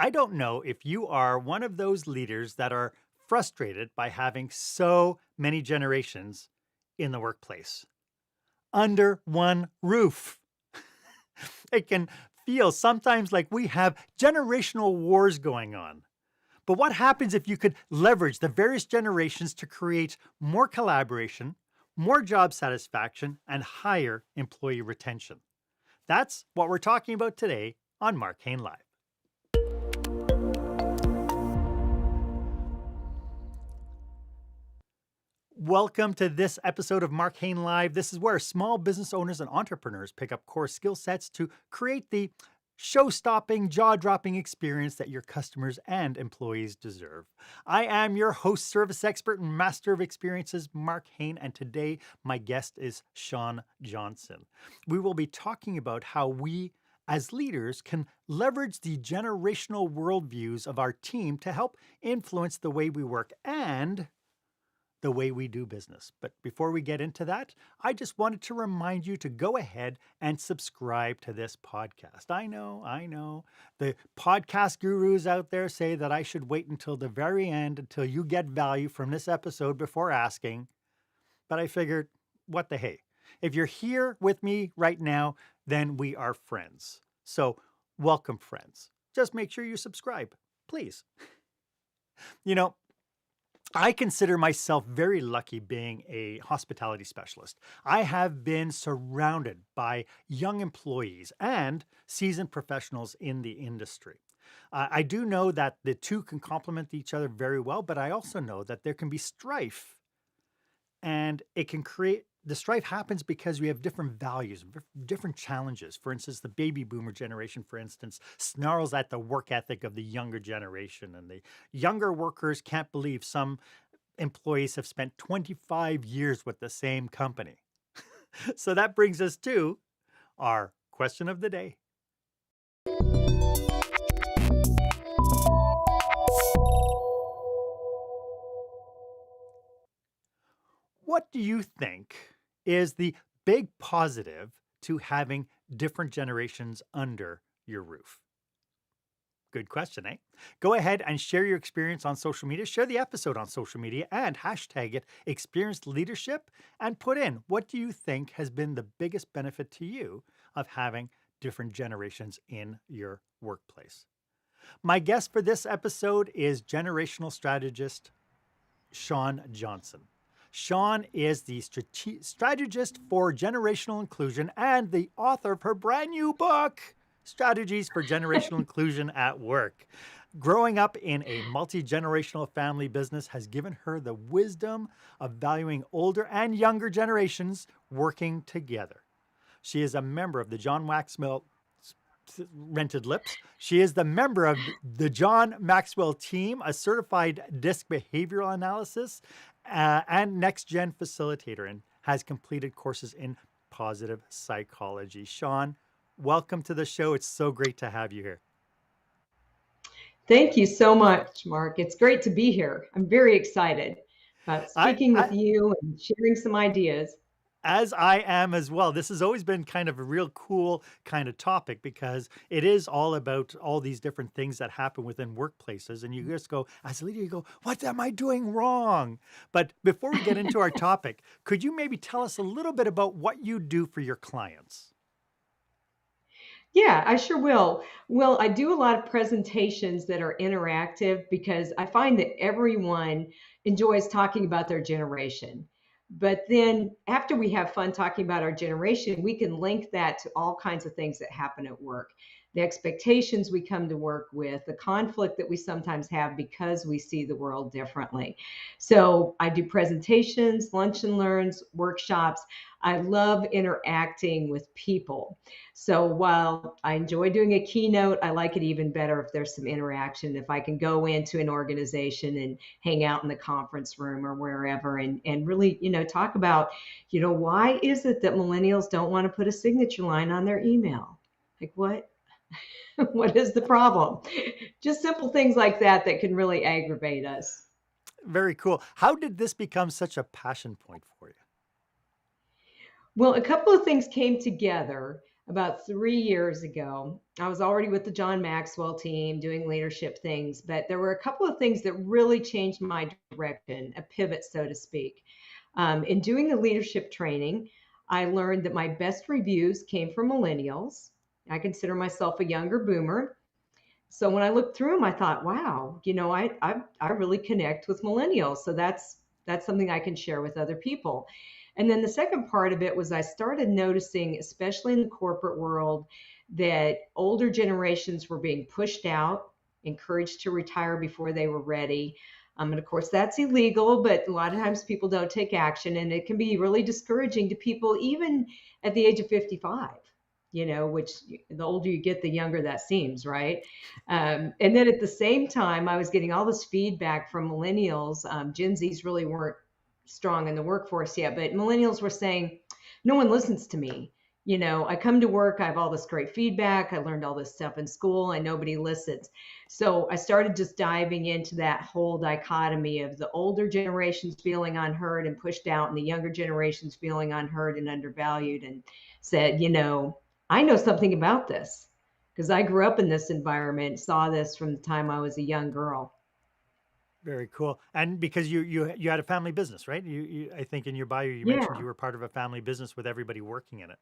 I don't know if you are one of those leaders that are frustrated by having so many generations in the workplace under one roof. It can feel sometimes like we have generational wars going on. But what happens if you could leverage the various generations to create more collaboration, more job satisfaction, and higher employee retention? That's what we're talking about today on Marc Haine Live. Welcome to this episode of Marc Haine Live. This is where small business owners and entrepreneurs pick up core skill sets to create the show-stopping, jaw-dropping experience that your customers and employees deserve. I am your host, service expert, and master of experiences, Marc Haine, and today my guest is Shawn Johnson. We will be talking about how we as leaders can leverage the generational worldviews of our team to help influence the way we work and the way we do business. But before we get into that, I just wanted to remind you to go ahead and subscribe to this podcast. I know. The podcast gurus out there say that I should wait until the very end, until you get value from this episode before asking. But I figured, what the hey? If you're here with me right now, then we are friends. So welcome, friends. Just make sure you subscribe, please. You know, I consider myself very lucky being a hospitality specialist. I have been surrounded by young employees and seasoned professionals in the industry. I do know that the two can complement each other very well, but I also know that there can be strife and it can create the strife happens because we have different values, different challenges. For instance, the baby boomer generation, for instance, snarls at the work ethic of the younger generation, and the younger workers can't believe some employees have spent 25 years with the same company. So that brings us to our question of the day. What do you think is the big positive to having different generations under your roof? Good question, eh? Go ahead and share your experience on social media. Share the episode on social media and hashtag it experienced leadership and put in what do you think has been the biggest benefit to you of having different generations in your workplace. My guest for this episode is generational strategist Shawn Johnson. Shawn is the strategist for generational inclusion and the author of her brand new book, Strategies for Generational Inclusion at Work. Growing up in a multi-generational family business has given her the wisdom of valuing older and younger generations working together. She is a member of the John Maxwell Rented Lips. She is the member of the John Maxwell team, a certified DISC behavioral analysis and next gen facilitator, and has completed courses in positive psychology. Shawn, welcome to the show. It's so great to have you here. Thank you so much, Marc. It's great to be here. I'm very excited about speaking with you and sharing some ideas. As I am as well. This has always been kind of a real cool kind of topic because it is all about all these different things that happen within workplaces. And you just go, as a leader, you go, what am I doing wrong? But before we get into our topic, could you maybe tell us a little bit about what you do for your clients? Yeah, I sure will. Well, I do a lot of presentations that are interactive because I find that everyone enjoys talking about their generation. But then after we have fun talking about our generation, we can link that to all kinds of things that happen at work. The expectations we come to work with, the conflict that we sometimes have because we see the world differently. So I do presentations, lunch and learns, workshops. I love interacting with people. So while I enjoy doing a keynote, I like it even better if there's some interaction. If I can go into an organization and hang out in the conference room or wherever and really, talk about, why is it that millennials don't want to put a signature line on their email? Like what? What is the problem? Just simple things like that can really aggravate us. Very cool. How did this become such a passion point for you? Well, a couple of things came together. about 3 years ago. I was already with the John Maxwell team doing leadership things, but there were a couple of things that really changed my direction, a pivot, so to speak. In doing the leadership training, I learned that my best reviews came from millennials. I consider myself a younger boomer. So when I looked through them, I thought, wow, I really connect with millennials. So that's something I can share with other people. And then the second part of it was I started noticing, especially in the corporate world, that older generations were being pushed out, encouraged to retire before they were ready. And of course, that's illegal, but a lot of times people don't take action, and it can be really discouraging to people, even at the age of 55. Which the older you get, the younger that seems, right? And then at the same time, I was getting all this feedback from millennials. Gen Zs really weren't strong in the workforce yet, but millennials were saying, no one listens to me. I come to work, I have all this great feedback, I learned all this stuff in school, and nobody listens. So I started just diving into that whole dichotomy of the older generations feeling unheard and pushed out, and the younger generations feeling unheard and undervalued, and said, I know something about this because I grew up in this environment, saw this from the time I was a young girl. Very cool. And because you had a family business, right? You I think in your bio you mentioned Yeah. you were part of a family business with everybody working in it.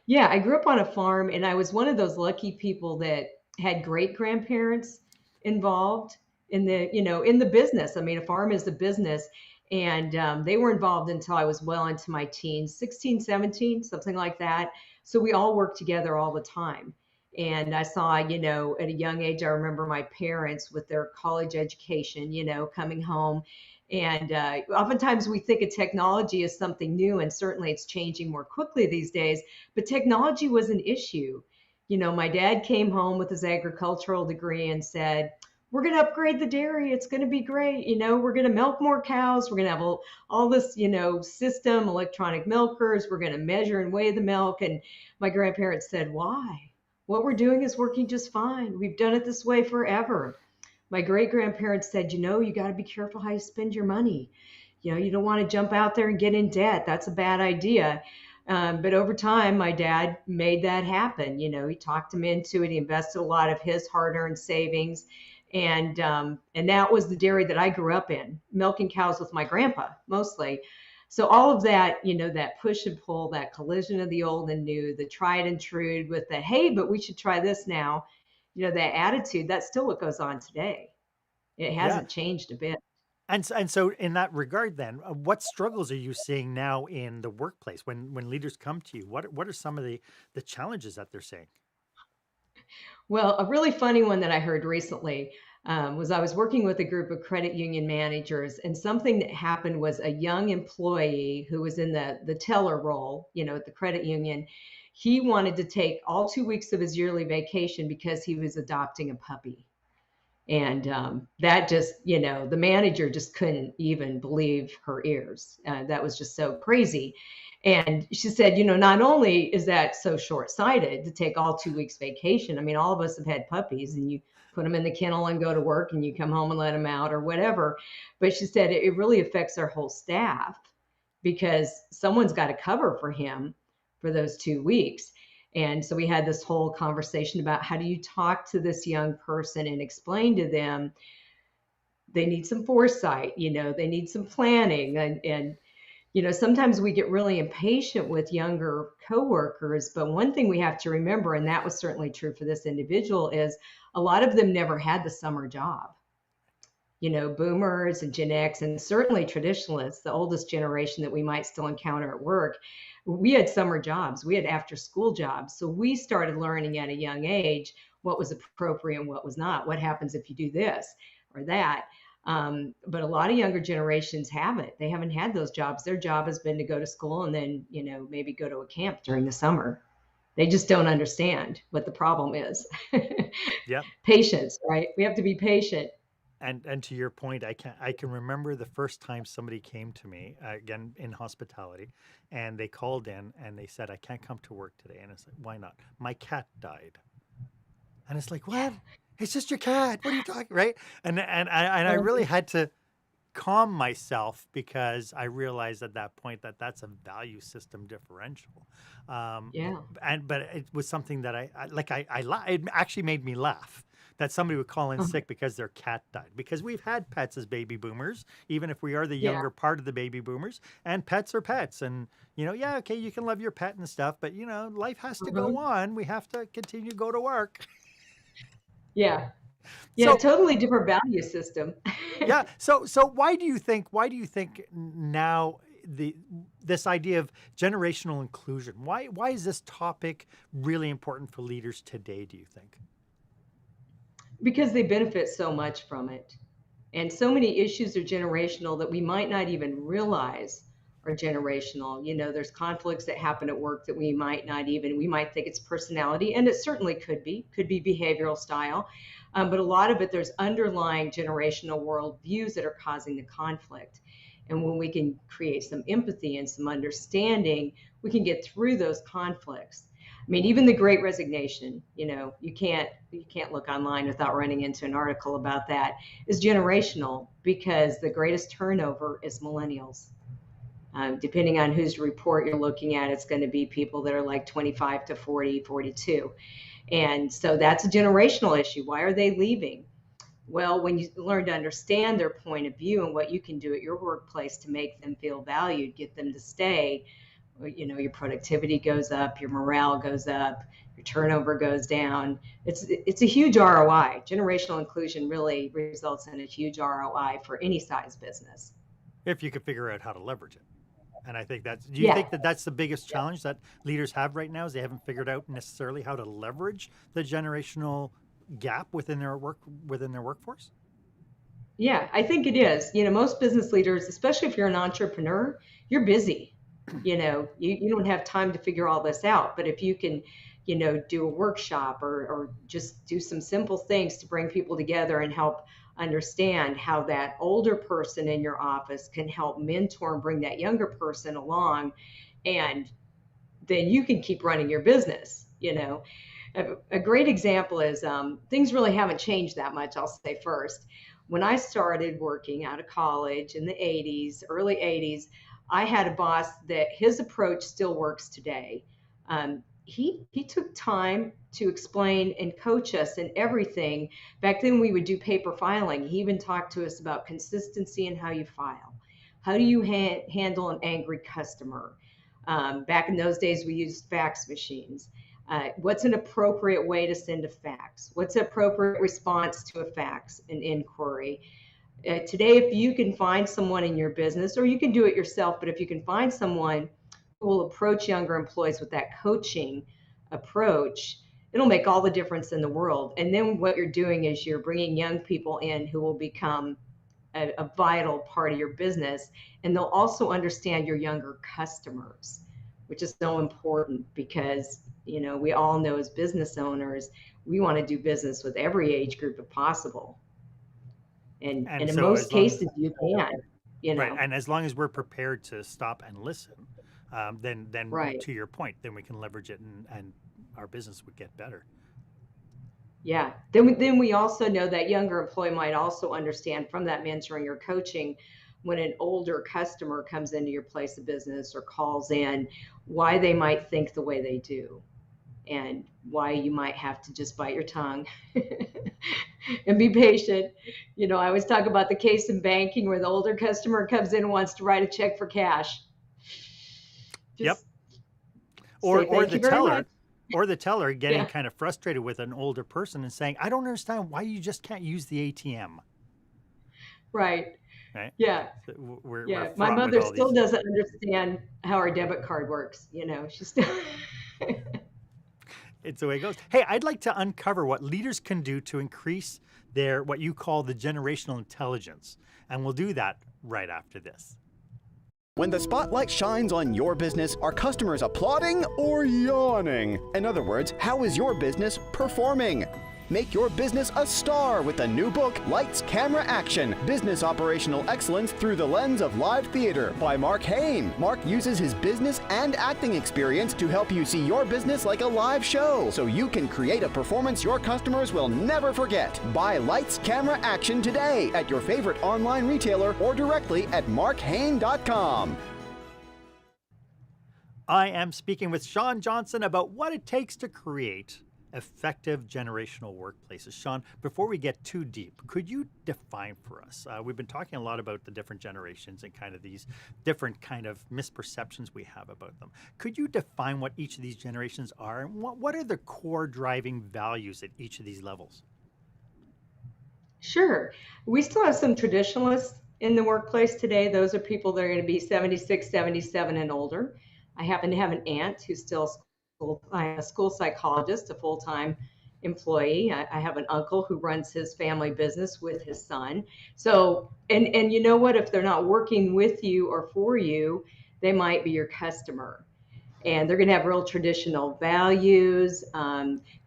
Yeah, I grew up on a farm, and I was one of those lucky people that had great grandparents involved in the business. I mean, a farm is a business, and they were involved until I was well into my teens, 16, 17, something like that. So we all worked together all the time. And I saw, at a young age, I remember my parents with their college education, coming home. And oftentimes we think of technology as something new, and certainly it's changing more quickly these days, but technology was an issue. My dad came home with his agricultural degree and said, we're going to upgrade the dairy. It's going to be great. We're going to milk more cows. We're going to have all this, system, electronic milkers. We're going to measure and weigh the milk. And my grandparents said, why? What we're doing is working just fine. We've done it this way forever. My great grandparents said, you got to be careful how you spend your money. You don't want to jump out there and get in debt. That's a bad idea. But over time, my dad made that happen. He talked him into it. He invested a lot of his hard-earned savings, and that was the dairy that I grew up in, milking cows with my grandpa mostly. So all of that, that push and pull, that collision of the old and new, the tried and true with the hey, but we should try this now. That attitude, that's still what goes on today. It Yeah. hasn't changed a bit. And so in that regard then, what struggles are you seeing now in the workplace when leaders come to you? What are some of the challenges that they're seeing? Well, a really funny one that I heard recently was I was working with a group of credit union managers, and something that happened was a young employee who was in the teller role, at the credit union. He wanted to take all 2 weeks of his yearly vacation because he was adopting a puppy. And that just, the manager just couldn't even believe her ears. That was just so crazy. And she said, not only is that so short sighted to take all 2 weeks vacation, I mean, all of us have had puppies and you put them in the kennel and go to work and you come home and let them out or whatever. But she said it really affects our whole staff because someone's got to cover for him for those 2 weeks. And so we had this whole conversation about how do you talk to this young person and explain to them they need some foresight, they need some planning. And sometimes we get really impatient with younger coworkers. But one thing we have to remember, and that was certainly true for this individual, is a lot of them never had the summer job. Boomers and Gen X, and certainly traditionalists, the oldest generation that we might still encounter at work, we had summer jobs, we had after school jobs. So we started learning at a young age what was appropriate and what was not. What happens if you do this or that? But a lot of younger generations haven't. They haven't had those jobs. Their job has been to go to school and then, maybe go to a camp during the summer. They just don't understand what the problem is. Yeah. Patience, right? We have to be patient. And to your point, I can remember the first time somebody came to me again in hospitality, and they called in and they said, "I can't come to work today." And it's like, "Why not?" "My cat died." And it's like, "What? It's just your cat. What are you talking?" Right? And I really had to calm myself because I realized at that point that that's a value system differential. Um, Yeah. but it was something that it actually made me laugh that somebody would call in Uh-huh. sick because their cat died. Because we've had pets as baby boomers, even if we are the Yeah. younger part of the baby boomers, and pets are pets. And, yeah, okay, you can love your pet and stuff, but, life has to go Uh-huh. on. We have to continue to go to work. Yeah. Yeah. So, Totally different value system. yeah. So why do you think now this idea of generational inclusion, why is this topic really important for leaders today, do you think? Because they benefit so much from it. And so many issues are generational that we might not even realize are generational. There's conflicts that happen at work that we might think it's personality, and it certainly could be behavioral style. But a lot of it, there's underlying generational worldviews that are causing the conflict. And when we can create some empathy and some understanding, we can get through those conflicts. I mean, even the Great Resignation, you can't look online without running into an article about that, is generational because the greatest turnover is millennials. Depending on whose report you're looking at, it's going to be people that are like 25 to 40, 42. And so that's a generational issue. Why are they leaving? Well, when you learn to understand their point of view and what you can do at your workplace to make them feel valued, get them to stay, your productivity goes up, your morale goes up, your turnover goes down. It's a huge ROI. Generational inclusion really results in a huge ROI for any size business. If you could figure out how to leverage it. And I think do you Yeah. think that that's the biggest challenge that leaders have right now, is they haven't figured out necessarily how to leverage the generational gap within their workforce? Yeah, I think it is. Most business leaders, especially if you're an entrepreneur, you're busy. You don't have time to figure all this out. But if you can, do a workshop or just do some simple things to bring people together and help understand how that older person in your office can help mentor and bring that younger person along, and then you can keep running your business. A great example is things really haven't changed that much, I'll say first. When I started working out of college in the 80s, early 80s, I had a boss that his approach still works today. He took time to explain and coach us in everything. Back then, we would do paper filing. He even talked to us about consistency and how you file. How do you handle an angry customer? Back in those days, we used fax machines. What's an appropriate way to send a fax? What's an appropriate response to a fax, an inquiry? Today, if you can find someone in your business, or you can do it yourself, but if you can find someone who will approach younger employees with that coaching approach, it'll make all the difference in the world. And then what you're doing is you're bringing young people in who will become a vital part of your business, and they'll also understand your younger customers, which is so important because we all know as business owners we want to do business with every age group if possible, and And in so most as long as cases you can. you right, know and as long as we're prepared to stop and listen, then right. to your point, then we can leverage it, and our business would get better. Yeah. Then we also know that younger employee might also understand from that mentoring or coaching, when an older customer comes into your place of business or calls in, why they might think the way they do, and why you might have to just bite your tongue and be patient. I always talk about the case in banking where the older customer comes in and wants to write a check for cash. Yep. Just Or say or thank the you very much. teller, or the teller getting Yeah, kind of frustrated with an older person and saying, "I don't understand why you just can't use the ATM." right. Right? Yeah. So we're Yeah, my fraught with mother all still these. doesn't understand how our debit card works. She's still. It's the way it goes. Hey, I'd like to uncover what leaders can do to increase their what you call the generational intelligence, and we'll do that right after this. When the spotlight shines on your business, are customers applauding or yawning? In other words, how is your business performing? Make your business a star with the new book, Lights, Camera, Action, Business Operational Excellence Through the Lens of Live Theater by Marc Haine. Marc uses his business and acting experience to help you see your business like a live show, so you can create a performance your customers will never forget. Buy Lights, Camera, Action today at your favorite online retailer or directly at marchaine.com. I am speaking with Shawn Johnson about what it takes to create effective generational workplaces. Shawn, before we get too deep, could you define for us? We've been talking a lot about the different generations and kind of these different kind of misperceptions we have about them. Could you define what each of these generations are and what are the core driving values at each of these levels? Sure. We still have some traditionalists in the workplace today. Those are people that are going to be 76, 77 and older. I happen to have an aunt who's still a school psychologist, a full-time employee. I have an uncle who runs his family business with his son. So, and you know what, if they're not working with you or for you, they might be your customer. And they're going to have real traditional values.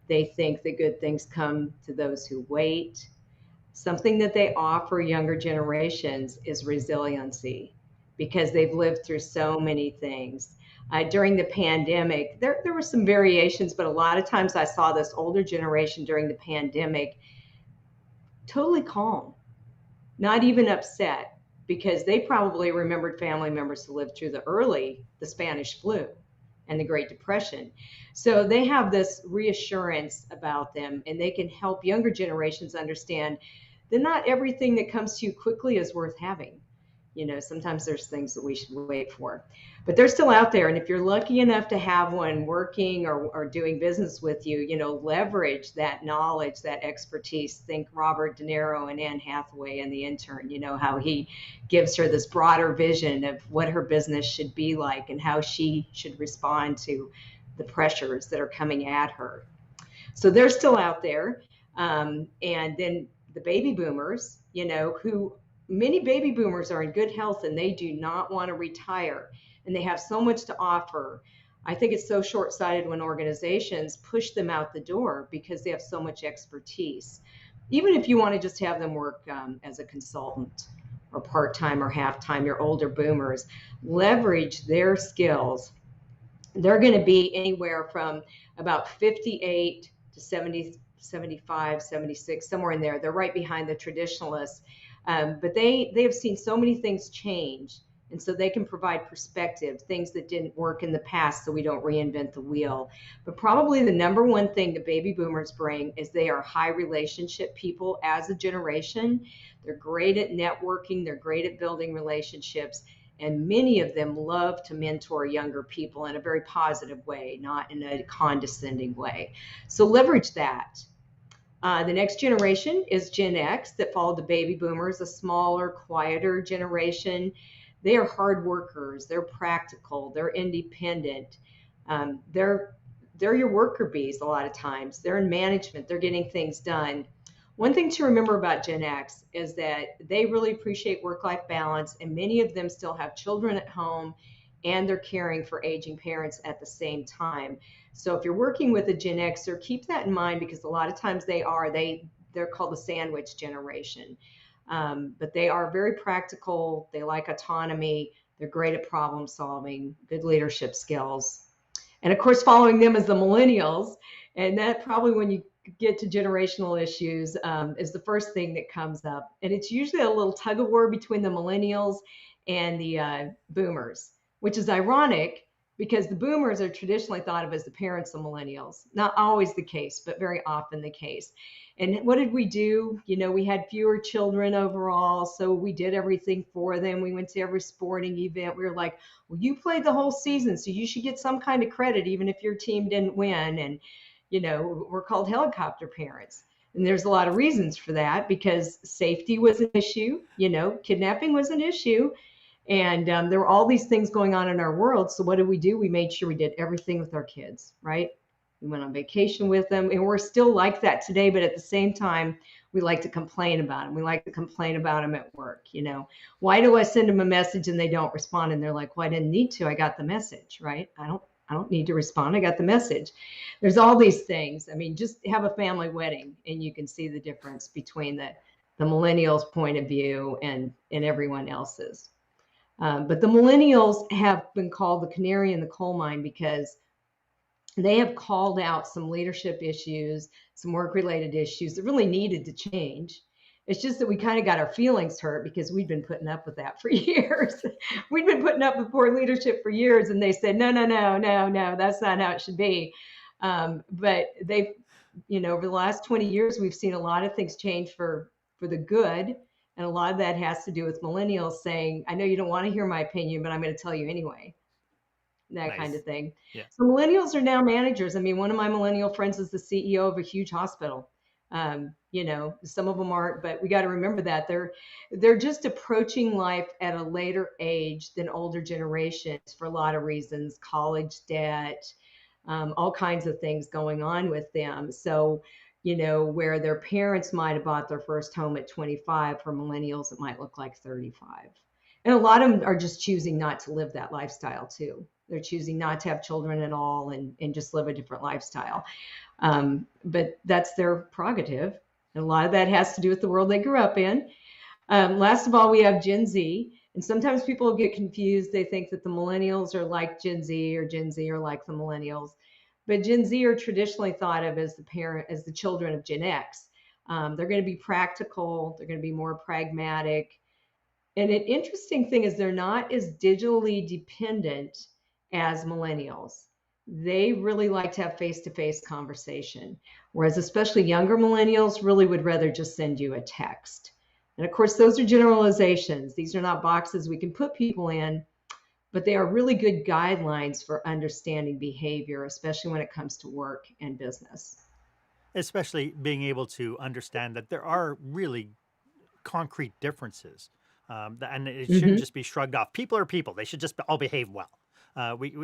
They think that good things come to those who wait. Something that they offer younger generations is resiliency because they've lived through so many things. During the pandemic, there were some variations, but a lot of times I saw this older generation during the pandemic totally calm, not even upset, because they probably remembered family members who lived through the Spanish flu and the Great Depression. So they have this reassurance about them, and they can help younger generations understand that not everything that comes to you quickly is worth having. You know, sometimes there's things that we should wait for, but they're still out there. And if you're lucky enough to have one working or doing business with you, you know, leverage that knowledge, that expertise. Think Robert De Niro and Anne Hathaway in The Intern, you know, how he gives her this broader vision of what her business should be like and how she should respond to the pressures that are coming at her. So they're still out there. And then the baby boomers, you know, who many baby boomers are in good health and they do not want to retire and they have so much to offer. I think it's so short-sighted when organizations push them out the door because they have so much expertise. Even if you want to just have them work as a consultant or part-time or half-time, your older boomers, leverage their skills. They're going to be anywhere from about 58 to 70, 75, 76, somewhere in there. They're right behind the traditionalists. But they have seen so many things change. And so they can provide perspective, things that didn't work in the past so we don't reinvent the wheel. But probably the number one thing the baby boomers bring is they are high relationship people as a generation. They're great at networking. They're great at building relationships. And many of them love to mentor younger people in a very positive way, not in a condescending way. So leverage that. The next generation is Gen X that followed the baby boomers, a smaller, quieter generation. They are hard workers. They're practical. They're independent. They're your worker bees a lot of times. They're in management. They're getting things done. One thing to remember about Gen X is that they really appreciate work-life balance, and many of them still have children at home, and they're caring for aging parents at the same time. So if you're working with a Gen Xer, keep that in mind because a lot of times they're called the sandwich generation. But they are very practical. They like autonomy. They're great at problem solving, good leadership skills. And of course, following them is the Millennials. And that probably when you get to generational issues is the first thing that comes up. And it's usually a little tug of war between the Millennials and the Boomers, which is ironic because the Boomers are traditionally thought of as the parents of Millennials. Not always the case, but very often the case. And what did we do? You know, we had fewer children overall, so we did everything for them. We went to every sporting event. We were like, well, you played the whole season, so you should get some kind of credit, even if your team didn't win. And, you know, we're called helicopter parents. And there's a lot of reasons for that because safety was an issue, you know, kidnapping was an issue. And there were all these things going on in our world. So what did we do? We made sure we did everything with our kids, right? We went on vacation with them, and we're still like that today. But at the same time, we like to complain about them. We like to complain about them at work. You know, why do I send them a message and they don't respond? And they're like, well, I didn't need to. I got the message, right? I don't I don't need to respond. I got the message. There's all these things. I mean, just have a family wedding and you can see the difference between the millennials' point of view and everyone else's. But the millennials have been called the canary in the coal mine because they have called out some leadership issues, some work-related issues that really needed to change. It's just that we kind of got our feelings hurt because we've been putting up with that for years. We've been putting up with poor leadership for years, and they said, no, no, no, no, no, that's not how it should be. But they've, over the last 20 years, we've seen a lot of things change for the good. And a lot of that has to do with millennials saying, I know you don't want to hear my opinion, but I'm going to tell you anyway. That kind Nice. of thing. Yeah. So millennials are now managers. I mean, one of my millennial friends is the CEO of a huge hospital. Some of them aren't, but we got to remember that they're just approaching life at a later age than older generations for a lot of reasons, college debt, all kinds of things going on with them. So, where their parents might have bought their first home at 25, for millennials, it might look like 35. And a lot of them are just choosing not to live that lifestyle too. They're choosing not to have children at all and just live a different lifestyle. But that's their prerogative. And a lot of that has to do with the world they grew up in. Last of all, we have Gen Z. And sometimes people get confused. They think that the millennials are like Gen Z or Gen Z are like the millennials. But Gen Z are traditionally thought of as the children of Gen X. They're going to be practical. They're going to be more pragmatic. And an interesting thing is they're not as digitally dependent as millennials. They really like to have face-to-face conversation, whereas especially younger millennials really would rather just send you a text. And of course, those are generalizations. These are not boxes we can put people in, but they are really good guidelines for understanding behavior, especially when it comes to work and business. Especially being able to understand that there are really concrete differences. And it shouldn't Mhm. just be shrugged off. People are people. They should just all behave well. We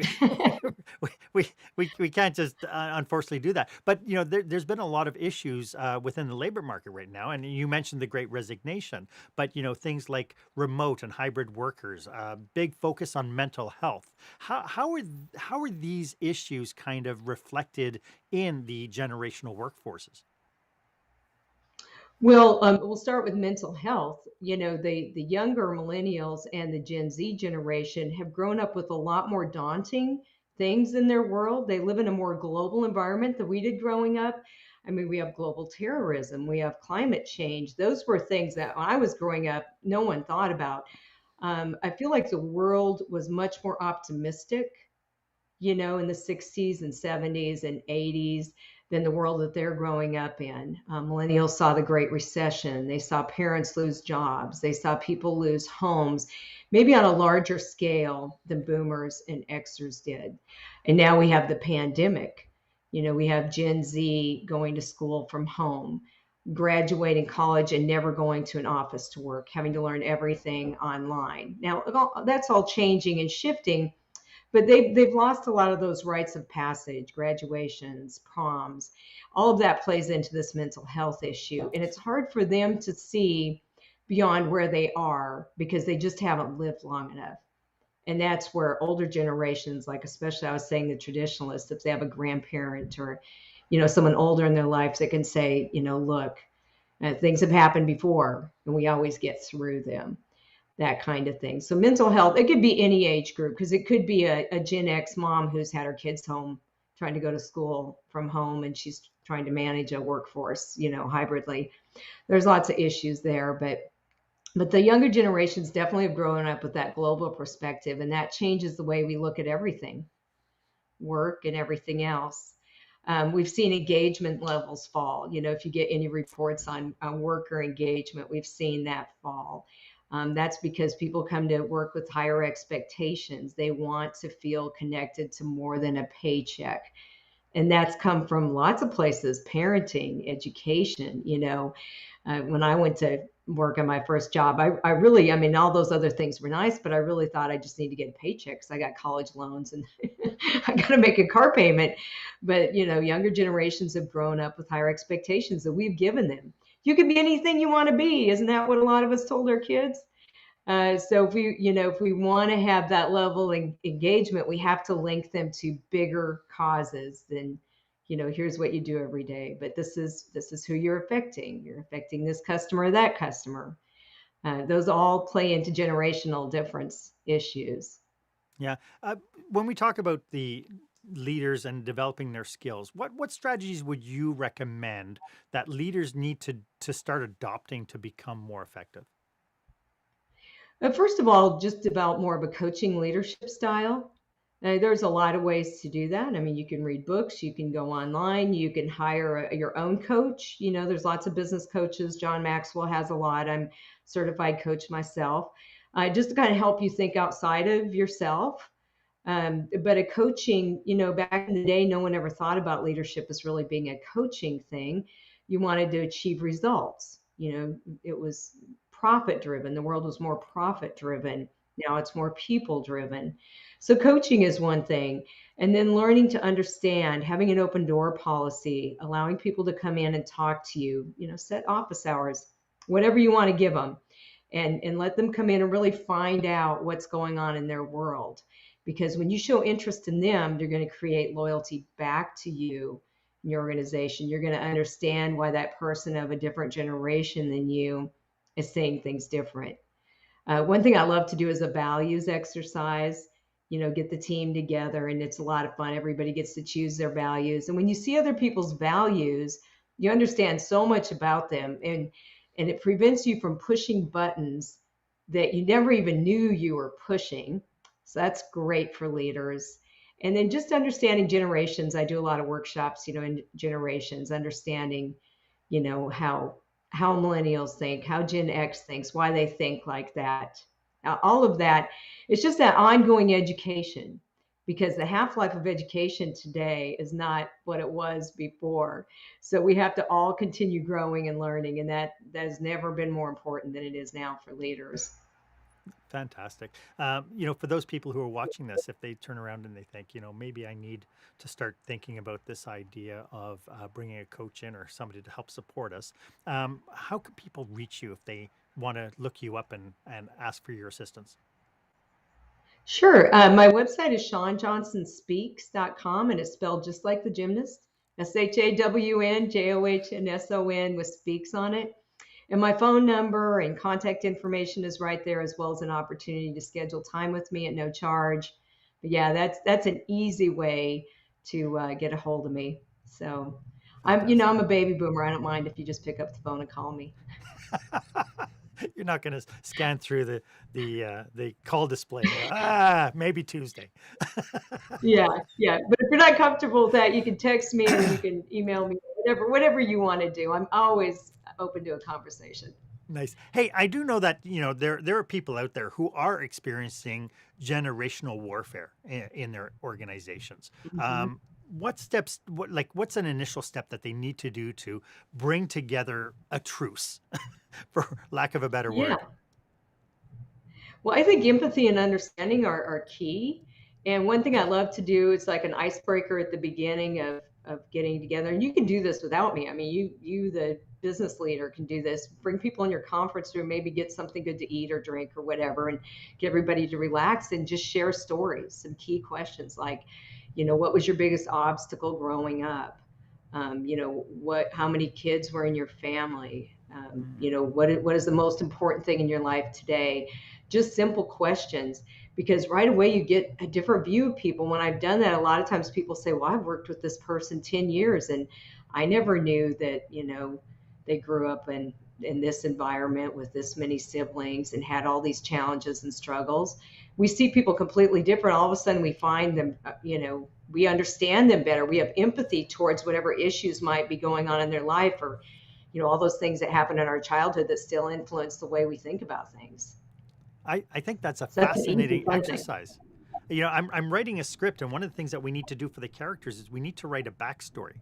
we can't just unfortunately do that. But there's been a lot of issues within the labor market right now, and you mentioned the Great Resignation. But things like remote and hybrid workers, big focus on mental health. How are these issues kind of reflected in the generational workforces? Well, we'll start with mental health. The younger millennials and the Gen Z generation have grown up with a lot more daunting things in their world. They live in a more global environment than we did growing up. I mean, we have global terrorism, we have climate change. Those were things that when I was growing up, no one thought about. I feel like the world was much more optimistic in the 60s and 70s and 80s than the world that they're growing up in. Millennials saw the Great Recession. They saw parents lose jobs. They saw people lose homes, maybe on a larger scale than boomers and Xers did. And now we have the pandemic. We have Gen Z going to school from home, graduating college and never going to an office to work, having to learn everything online. Now, that's all changing and shifting, but they've lost a lot of those rites of passage, graduations, proms. All of that plays into this mental health issue, and it's hard for them to see beyond where they are because they just haven't lived long enough. And that's where older generations, like especially I was saying the traditionalists, if they have a grandparent or someone older in their life that can say, look, things have happened before and we always get through them, that kind of thing. So mental health, it could be any age group, because it could be a Gen X mom who's had her kids home trying to go to school from home and she's trying to manage a workforce, hybridly. There's lots of issues there, but the younger generations definitely have grown up with that global perspective, and that changes the way we look at everything, work and everything else. We've seen engagement levels fall. If you get any reports on worker engagement, we've seen that fall. That's because people come to work with higher expectations. They want to feel connected to more than a paycheck. And that's come from lots of places, parenting, education. When I went to work on my first job, I really, I mean, all those other things were nice, but I really thought I just need to get a paycheck because I got college loans and I got to make a car payment. But, younger generations have grown up with higher expectations that we've given them. You can be anything you want to be. Isn't that what a lot of us told our kids? So if we want to have that level of engagement, we have to link them to bigger causes than, here's what you do every day. But this is who you're affecting. You're affecting this customer or that customer. Those all play into generational difference issues. Yeah. When we talk about the leaders and developing their skills, what strategies would you recommend that leaders need to start adopting to become more effective? But first of all, just develop more of a coaching leadership style. There's a lot of ways to do that. I mean, you can read books, you can go online, you can hire your own coach. There's lots of business coaches. John Maxwell has a lot. I'm certified coach myself, just to kind of help you think outside of yourself. But a coaching, back in the day, no one ever thought about leadership as really being a coaching thing. You wanted to achieve results. It was profit driven. The world was more profit driven. Now it's more people driven. So coaching is one thing. And then learning to understand, having an open door policy, allowing people to come in and talk to you, set office hours, whatever you want to give them, and let them come in and really find out what's going on in their world. Because when you show interest in them, they're going to create loyalty back to you and your organization. You're going to understand why that person of a different generation than you is saying things different. One thing I love to do is a values exercise. Get the team together, and it's a lot of fun. Everybody gets to choose their values. And when you see other people's values, you understand so much about them. And it prevents you from pushing buttons that you never even knew you were pushing. So that's great for leaders. And then just understanding generations. I do a lot of workshops, in generations, understanding, how millennials think, how Gen X thinks, why they think like that. All of that. It's just that ongoing education, because the half-life of education today is not what it was before. So we have to all continue growing and learning, and that has never been more important than it is now for leaders. Fantastic. For those people who are watching this, if they turn around and they think, maybe I need to start thinking about this idea of bringing a coach in or somebody to help support us, how can people reach you if they want to look you up and ask for your assistance? Sure. My website is ShawnJohnsonSpeaks.com, and it's spelled just like the gymnast, ShawnJohnson with speaks on it. And my phone number and contact information is right there, as well as an opportunity to schedule time with me at no charge. But yeah, that's an easy way to get a hold of me. So Fantastic. I'm a baby boomer. I don't mind if you just pick up the phone and call me. You're not going to scan through the call display and go, maybe Tuesday. Yeah, yeah. But if you're not comfortable with that, you can text me or you can email me, whatever you want to do. I'm always open to a conversation. Nice. Hey, I do know that, there are people out there who are experiencing generational warfare in their organizations. Mhm. What steps, what's an initial step that they need to do to bring together a truce, for lack of a better Yeah. word? Well, I think empathy and understanding are key. And one thing I love to do is like an icebreaker at the beginning of getting together. And you can do this without me. I mean, you the business leader can do this. Bring people in your conference room, maybe get something good to eat or drink or whatever, and get everybody to relax and just share stories, some key questions like, what was your biggest obstacle growing up? How many kids were in your family? Mm, What is the most important thing in your life today? Just simple questions, because right away you get a different view of people. When I've done that, a lot of times people say, well, I've worked with this person 10 years and I never knew that, they grew up in this environment with this many siblings and had all these challenges and struggles. We see people completely different. All of a sudden we find them, we understand them better. We have empathy towards whatever issues might be going on in their life, or, all those things that happened in our childhood that still influence the way we think about things. I think that's a So that's an easy, fascinating fun thing. exercise. I'm writing a script, and one of the things that we need to do for the characters is we need to write a backstory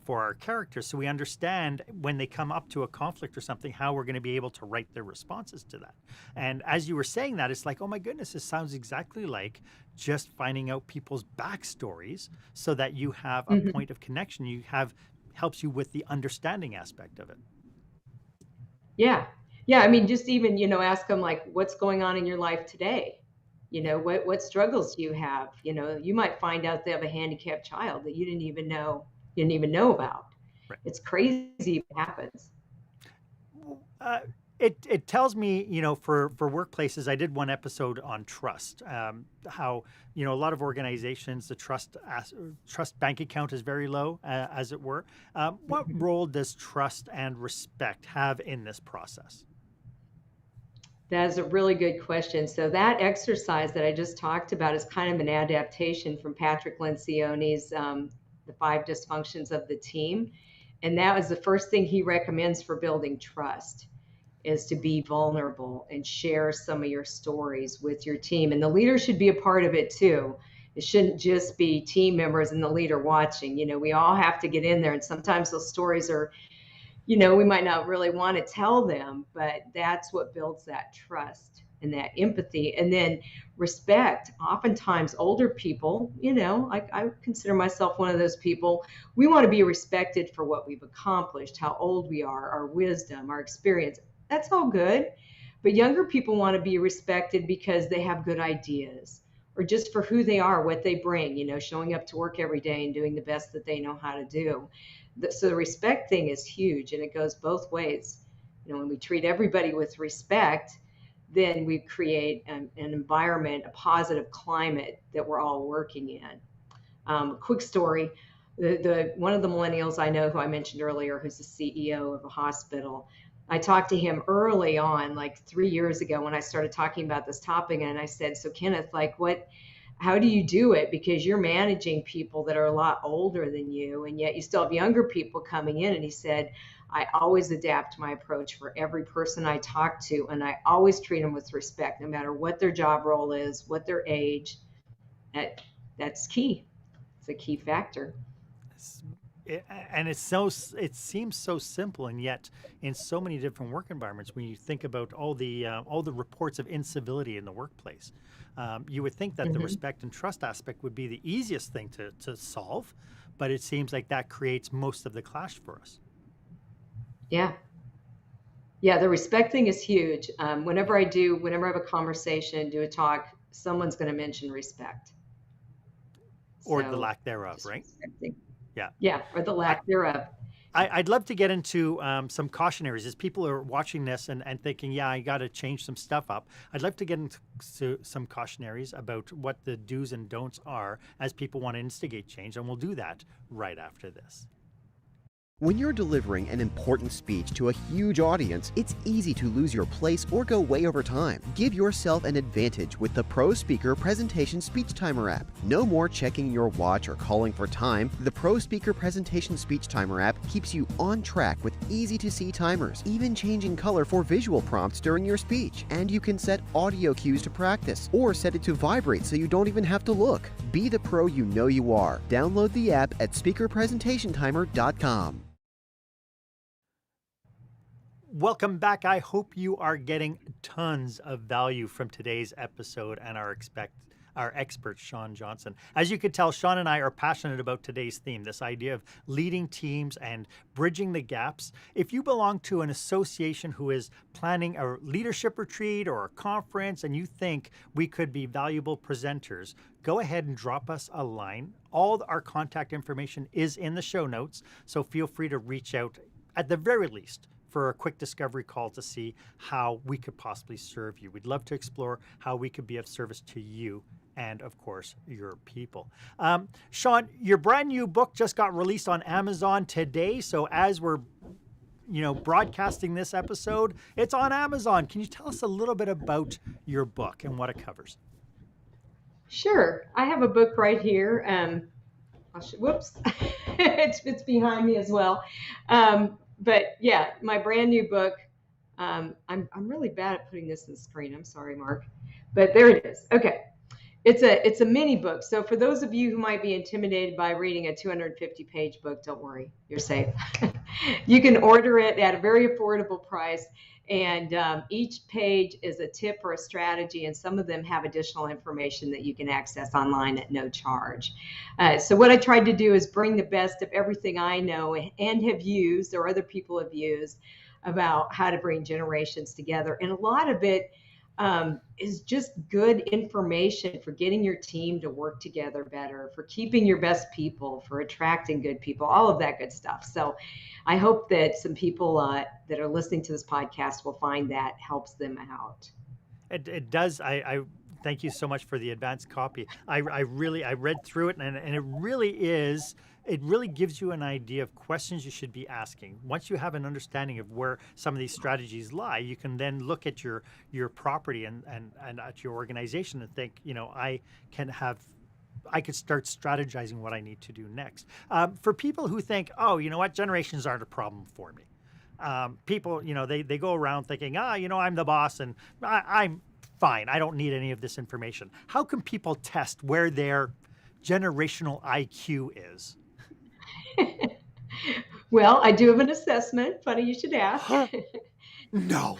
for our characters so we understand when they come up to a conflict or something, how we're going to be able to write their responses to that. And as you were saying that, it's like, oh my goodness, this sounds exactly like just finding out people's backstories so that you have a Mhm. point of connection. You have helps you with the understanding aspect of it. Yeah. Yeah, I mean, just even, ask them like, what's going on in your life today? What struggles do you have? You might find out they have a handicapped child that you didn't even know about. Right. It's crazy what happens. Uh, it tells me, for workplaces, I did one episode on trust. How a lot of organizations, the trust bank account is very low, as it were. What role does trust and respect have in this process? That is a really good question. So that exercise that I just talked about is kind of an adaptation from Patrick Lencioni's The Five Dysfunctions of the Team. And that was the first thing he recommends for building trust, is to be vulnerable and share some of your stories with your team. And the leader should be a part of it too. It shouldn't just be team members and the leader watching. We all have to get in there. And sometimes those stories are, we might not really want to tell them, but that's what builds that trust and that empathy. And then respect. Oftentimes, older people, I consider myself one of those people. We want to be respected for what we've accomplished, how old we are, our wisdom, our experience. That's all good. But younger people want to be respected because they have good ideas or just for who they are, what they bring, showing up to work every day and doing the best that they know how to do. So the respect thing is huge, and it goes both ways. When we treat everybody with respect, then we create an environment, a positive climate that we're all working in. Quick story. One of the millennials I know, who I mentioned earlier, who's the CEO of a hospital, I talked to him early on, like 3 years ago, when I started talking about this topic. And I said, so Kenneth, like, how do you do it? Because you're managing people that are a lot older than you, and yet you still have younger people coming in. And he said, I always adapt my approach for every person I talk to, and I always treat them with respect, no matter what their job role is, what their age. That's key. It's a key factor. And it seems so simple, and yet in so many different work environments, when you think about all the reports of incivility in the workplace, you would think that the respect and trust aspect would be the easiest thing to solve, but it seems like that creates most of the clash for us. Yeah. Yeah, the respect thing is huge. Whenever I have a conversation, do a talk, someone's going to mention respect. Or the lack thereof, right? Respecting. Yeah. Yeah, or the lack thereof. I'd love to get into some cautionaries as people are watching this and thinking, yeah, I got to change some stuff up. I'd love to get into some cautionaries about what the do's and don'ts are as people want to instigate change, and we'll do that right after this. When you're delivering an important speech to a huge audience, it's easy to lose your place or go way over time. Give yourself an advantage with the Pro Speaker Presentation Speech Timer app. No more checking your watch or calling for time. The Pro Speaker Presentation Speech Timer app keeps you on track with easy-to-see timers, even changing color for visual prompts during your speech. And you can set audio cues to practice, or set it to vibrate so you don't even have to look. Be the pro you know you are. Download the app at speakerpresentationtimer.com. Welcome back. I hope you are getting tons of value from today's episode and our expert, Shawn Johnson. As you could tell, Shawn and I are passionate about today's theme, this idea of leading teams and bridging the gaps. If you belong to an association who is planning a leadership retreat or a conference and you think we could be valuable presenters, go ahead and drop us a line. All our contact information is in the show notes, so feel free to reach out at the very least for a quick discovery call to see how we could possibly serve you. We'd love to explore how we could be of service to you and, of course, your people. Shawn, your brand new book just got released on Amazon today. So as we're broadcasting this episode, it's on Amazon. Can you tell us a little bit about your book and what it covers? Sure. I have a book right here. Whoops. it's behind me as well. But yeah, my brand new book. I'm really bad at putting this in the screen. I'm sorry, Mark, but there it is. Okay, it's a mini book. So for those of you who might be intimidated by reading a 250-page book, don't worry, you're safe. You can order it at a very affordable price, and each page is a tip or a strategy, and some of them have additional information that you can access online at no charge. So what I tried to do is bring the best of everything I know and have used or other people have used about how to bring generations together. And a lot of it is just good information for getting your team to work together better, for keeping your best people, for attracting good people, all of that good stuff. So I hope that some people that are listening to this podcast will find that helps them out. It does. I thank you so much for the advanced copy. I read through it, and it really gives you an idea of questions you should be asking. Once you have an understanding of where some of these strategies lie, you can then look at your property and at your organization and think, I could start strategizing what I need to do next. For people who think, oh, you know what, generations aren't a problem for me. People, they go around thinking, I'm the boss and I'm fine. I don't need any of this information. How can people test where their generational IQ is? Well, I do have an assessment. Funny you should ask. No.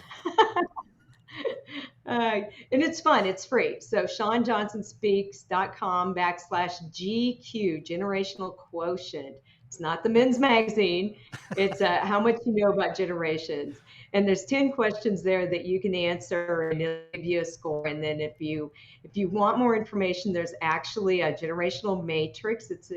And it's fun. It's free. So ShawnJohnsonSpeaks.com/GQ, Generational Quotient. It's not the men's magazine. It's how much you know about generations. And there's 10 questions there that you can answer, and it'll give you a score. And then if you want more information, there's actually a generational matrix. It's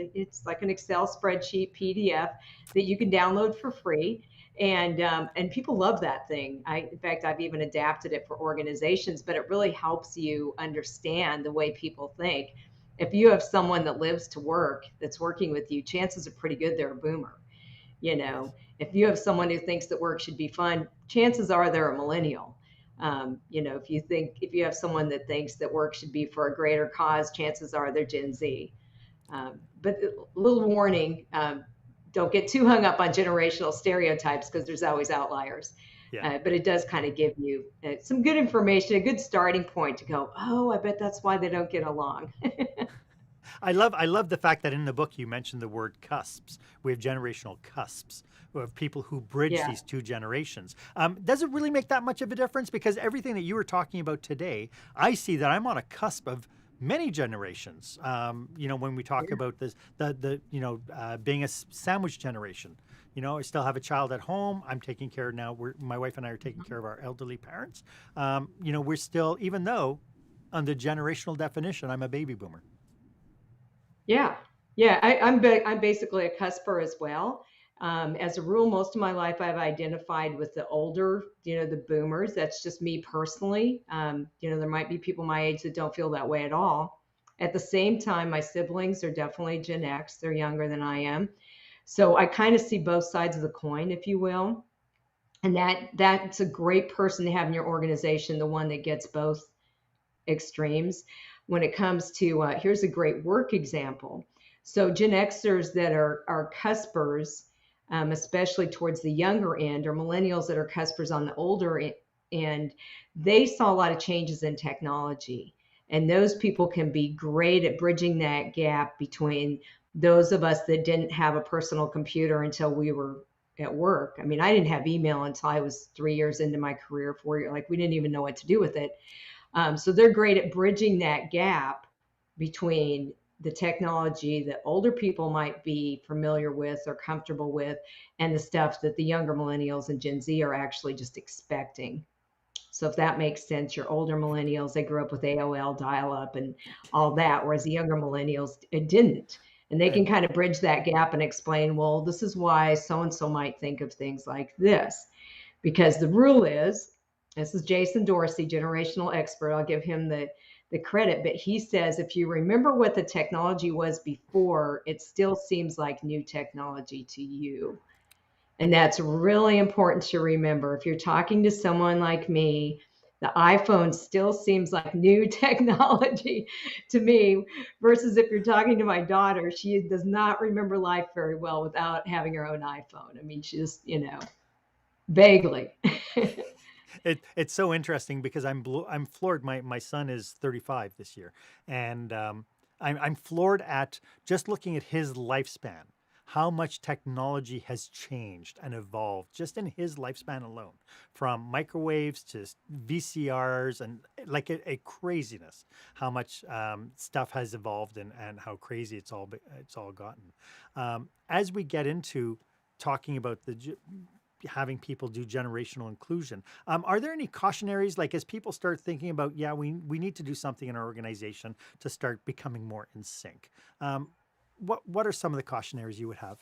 like an Excel spreadsheet PDF that you can download for free. And people love that thing. In fact, I've even adapted it for organizations, but it really helps you understand the way people think. If you have someone that lives to work that's working with you, chances are pretty good they're a boomer. If you have someone who thinks that work should be fun, chances are they're a millennial. If you have someone that thinks that work should be for a greater cause, chances are they're Gen Z. But a little warning, don't get too hung up on generational stereotypes because there's always outliers. Yeah. But it does kind of give you some good information, a good starting point to go, oh, I bet that's why they don't get along. I love the fact that in the book you mentioned the word cusps. We have generational cusps. We have people who bridge these two generations. Does it really make that much of a difference? Because everything that you were talking about today, I see that I'm on a cusp of many generations. When we talk about this, being a sandwich generation. I still have a child at home. I'm taking care now. My wife and I are taking care of our elderly parents. We're still, even though on the generational definition, I'm a baby boomer. Yeah. I'm basically a cusper as well. As a rule, most of my life I've identified with the older, the boomers. That's just me personally. There might be people my age that don't feel that way at all. At the same time, my siblings are definitely Gen X. They're younger than I am. So I kind of see both sides of the coin, if you will. And that's a great person to have in your organization, the one that gets both extremes. When it comes to, here's a great work example. So Gen Xers that are cuspers, especially towards the younger end, or millennials that are cuspers on the older end, they saw a lot of changes in technology. And those people can be great at bridging that gap between those of us that didn't have a personal computer until we were at work. I mean, I didn't have email until I was 3 years into my career, 4 years, like we didn't even know what to do with it. So they're great at bridging that gap between the technology that older people might be familiar with or comfortable with and the stuff that the younger millennials and Gen Z are actually just expecting. So if that makes sense, your older millennials, they grew up with AOL dial-up and all that, whereas the younger millennials, it didn't. And they can kind of bridge that gap and explain, well, this is why so-and-so might think of things like this. Because the rule is, this is Jason Dorsey, generational expert. I'll give him the credit, but he says, if you remember what the technology was before, it still seems like new technology to you. And that's really important to remember. If you're talking to someone like me, the iPhone still seems like new technology to me, versus if you're talking to my daughter, she does not remember life very well without having her own iPhone. I mean, she just, vaguely. It's so interesting because I'm floored. My son is 35 this year, and I'm floored at just looking at his lifespan, how much technology has changed and evolved just in his lifespan alone, from microwaves to VCRs and like a craziness, how much stuff has evolved and how crazy it's all gotten. As we get into talking about having people do generational inclusion. Are there any cautionaries, like as people start thinking about, yeah, we need to do something in our organization to start becoming more in sync? What are some of the cautionaries you would have?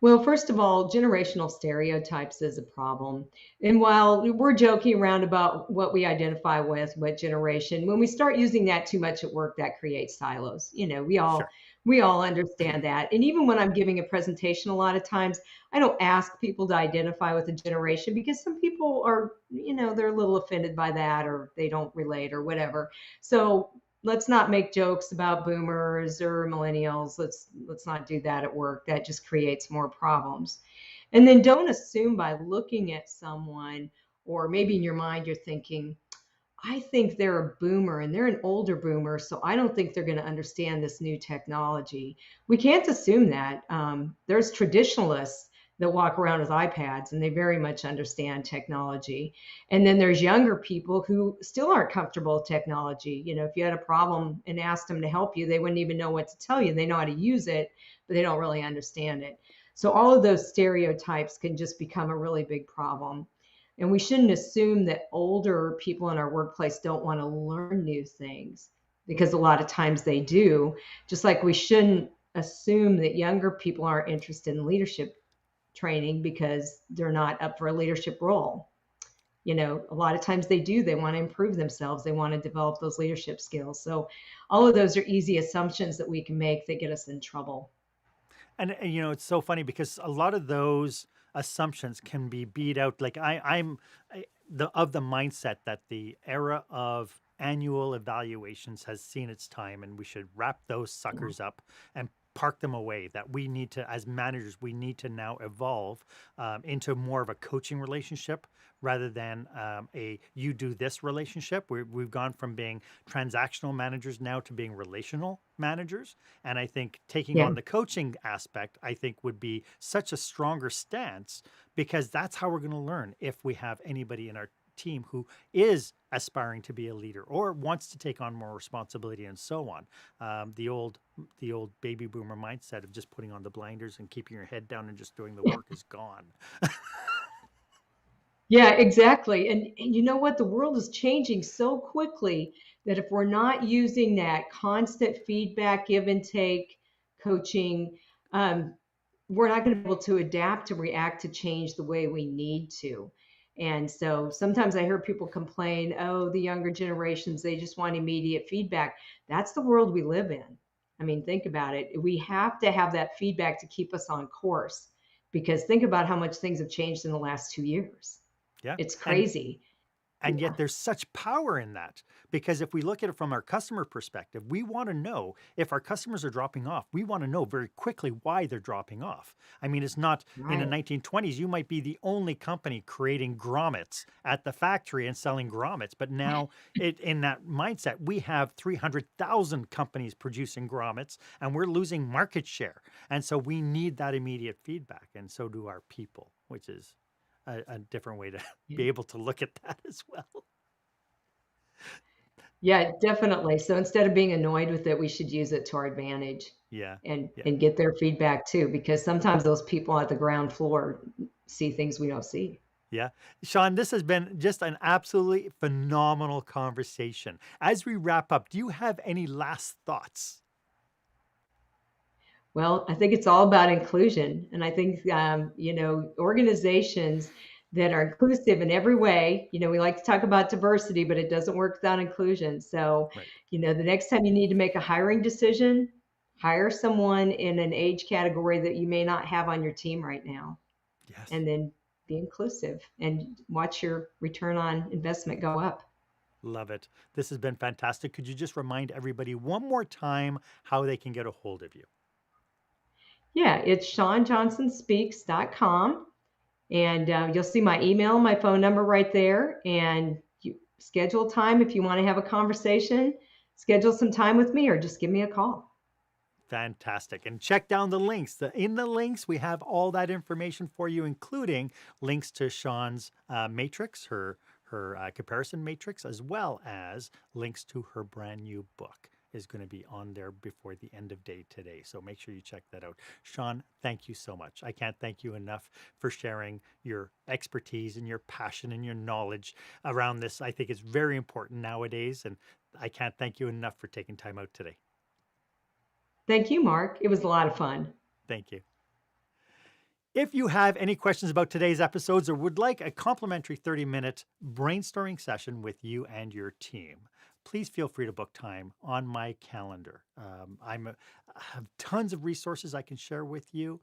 Well, first of all, generational stereotypes is a problem. And while we're joking around about what we identify with, what generation, when we start using that too much at work, that creates silos. Sure. We all understand that. And even when I'm giving a presentation, a lot of times I don't ask people to identify with a generation because some people are, they're a little offended by that or they don't relate or whatever. So let's not make jokes about boomers or millennials. Let's not do that at work. That just creates more problems. And then don't assume by looking at someone, or maybe in your mind you're thinking, I think they're a boomer and they're an older boomer, so I don't think they're going to understand this new technology. We can't assume that. There's traditionalists that walk around with iPads and they very much understand technology. And then there's younger people who still aren't comfortable with technology. If you had a problem and asked them to help you, they wouldn't even know what to tell you. They know how to use it, but they don't really understand it. So all of those stereotypes can just become a really big problem. And we shouldn't assume that older people in our workplace don't want to learn new things because a lot of times they do. Just like we shouldn't assume that younger people aren't interested in leadership training because they're not up for a leadership role. A lot of times they do. They want to improve themselves. They want to develop those leadership skills. So all of those are easy assumptions that we can make that get us in trouble. And it's so funny because a lot of those assumptions can be beat out. Like I'm the mindset that the era of annual evaluations has seen its time, and we should wrap those suckers up and park them away. That we need to, as managers, we need to now evolve into more of a coaching relationship rather than a you do this relationship. We've gone from being transactional managers now to being relational managers. And I think taking Yeah. on the coaching aspect, I think would be such a stronger stance because that's how we're going to learn if we have anybody in our team who is aspiring to be a leader or wants to take on more responsibility and so on. The old baby boomer mindset of just putting on the blinders and keeping your head down and just doing the work is gone. Yeah, exactly. And you know what? The world is changing so quickly that if we're not using that constant feedback, give and take coaching, um, we're not going to be able to adapt to react to change the way we need to. And so sometimes I hear people complain, oh, the younger generations, they just want immediate feedback. That's the world we live in. I mean, think about it. We have to have that feedback to keep us on course because think about how much things have changed in the last 2 years. Yeah. It's And crazy. And yet there's such power in that because if we look at it from our customer perspective, we want to know if our customers are dropping off. We want to know very quickly why they're dropping off. I mean, it's not in the Right. 1920s, you might be the only company creating grommets at the factory and selling grommets. But now in that mindset, we have 300,000 companies producing grommets and we're losing market share. And so we need that immediate feedback. And so do our people, which is a different way to Yeah. be able to look at that as well. Yeah, definitely. So instead of being annoyed with it, we should use it to our advantage Yeah. and Yeah. and get their feedback too, because sometimes those people at the ground floor see things we don't see. Yeah. Shawn, this has been just an absolutely phenomenal conversation. As we wrap up, do you have any last thoughts? Well, I think it's all about inclusion. And I think, organizations that are inclusive in every way, we like to talk about diversity, but it doesn't work without inclusion. So, Right. the next time you need to make a hiring decision, hire someone in an age category that you may not have on your team right now, Yes. and then be inclusive and watch your return on investment go up. Love it. This has been fantastic. Could you just remind everybody one more time how they can get a hold of you? Yeah, it's ShawnJohnsonSpeaks.com. And you'll see my email, my phone number right there. And you schedule time if you want to have a conversation, schedule some time with me or just give me a call. Fantastic. And check down the links. In the links, we have all that information for you, including links to Shawn's matrix, her comparison matrix, as well as links to her brand new book. is going to be on there before the end of day today. So make sure you check that out. Shawn, thank you so much. I can't thank you enough for sharing your expertise and your passion and your knowledge around this. I think it's very important nowadays, and I can't thank you enough for taking time out today. Thank you, Marc. It was a lot of fun. Thank you. If you have any questions about today's episodes or would like a complimentary 30-minute brainstorming session with you and your team, please feel free to book time on my calendar. I have tons of resources I can share with you.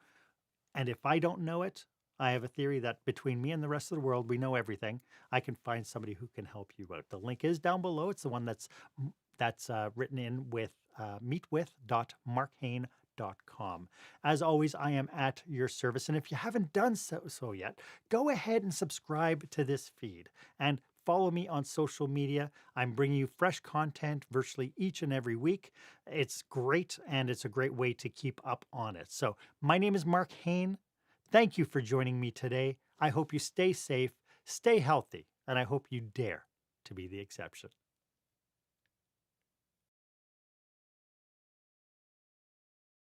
And if I don't know it, I have a theory that between me and the rest of the world, we know everything. I can find somebody who can help you out. The link is down below. It's the one that's written in with meetwith.markhaine.com. As always, I am at your service. And if you haven't done so yet, go ahead and subscribe to this feed and follow me on social media. I'm bringing you fresh content virtually each and every week. It's great, and it's a great way to keep up on it. So my name is Marc Haine. Thank you for joining me today. I hope you stay safe, stay healthy, and I hope you dare to be the exception.